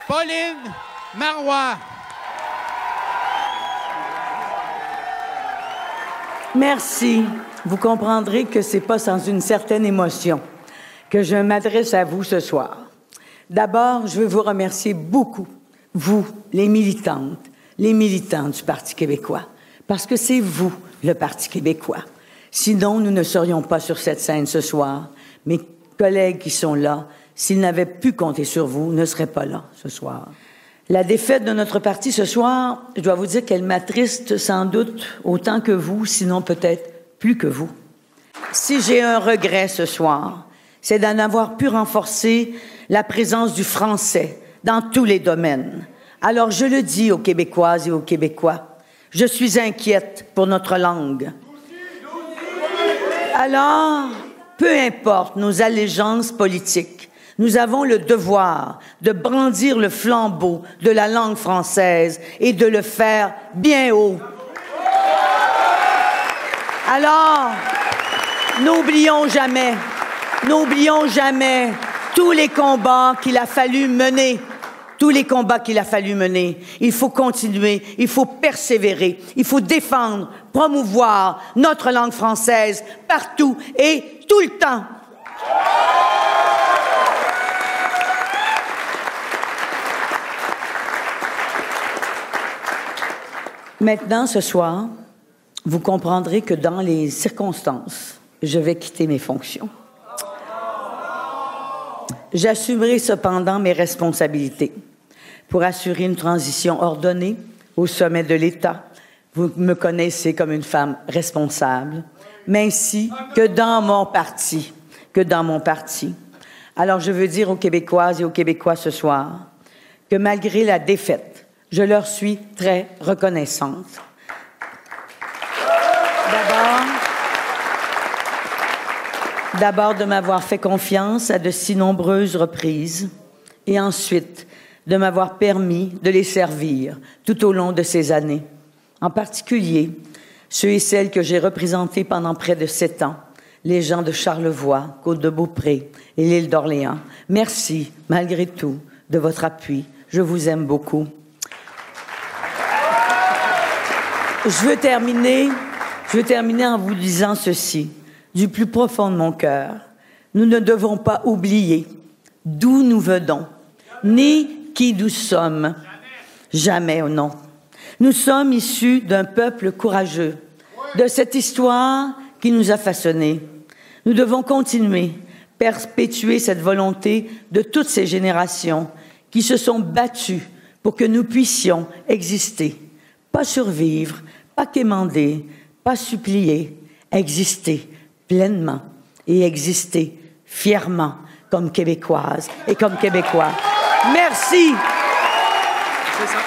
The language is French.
Pauline Marois. Merci. Vous comprendrez que c'est pas sans une certaine émotion que je m'adresse à vous ce soir. D'abord, je veux vous remercier beaucoup, vous, les militantes, les militants du Parti québécois, parce que c'est vous, le Parti québécois. Sinon, nous ne serions pas sur cette scène ce soir. Mes collègues qui sont là, s'ils n'avaient pu compter sur vous, ne seraient pas là ce soir. La défaite de notre parti ce soir, je dois vous dire qu'elle m'attriste sans doute autant que vous, sinon peut-être plus que vous. Si j'ai un regret ce soir, c'est d'en avoir pu renforcer la présence du français dans tous les domaines. Alors je le dis aux Québécoises et aux Québécois, je suis inquiète pour notre langue. Alors, peu importe nos allégeances politiques, nous avons le devoir de brandir le flambeau de la langue française et de le faire bien haut. Alors, n'oublions jamais tous les combats qu'il a fallu mener. Tous les combats qu'il a fallu mener. Il faut continuer, il faut persévérer, il faut défendre, promouvoir notre langue française partout et tout le temps. Maintenant, ce soir, vous comprendrez que dans les circonstances, je vais quitter mes fonctions. J'assumerai cependant mes responsabilités pour assurer une transition ordonnée au sommet de l'État. Vous me connaissez comme une femme responsable, mais ainsi que dans mon parti. Alors, je veux dire aux Québécoises et aux Québécois ce soir que malgré la défaite, je leur suis très reconnaissante. D'abord, de m'avoir fait confiance à de si nombreuses reprises et ensuite de m'avoir permis de les servir tout au long de ces années. En particulier, ceux et celles que j'ai représentés pendant près de 7 ans, les gens de Charlevoix, Côte-de-Beaupré et l'île d'Orléans. Merci, malgré tout, de votre appui. Je vous aime beaucoup. Je veux terminer en vous disant ceci. Du plus profond de mon cœur, nous ne devons pas oublier d'où nous venons, ni qui nous sommes. Jamais, oh non. Nous sommes issus d'un peuple courageux, de cette histoire qui nous a façonnés. Nous devons continuer, perpétuer cette volonté de toutes ces générations qui se sont battues pour que nous puissions exister. Pas survivre, pas quémander, pas supplier, exister pleinement et exister fièrement comme Québécoises et comme Québécois. Merci. C'est ça,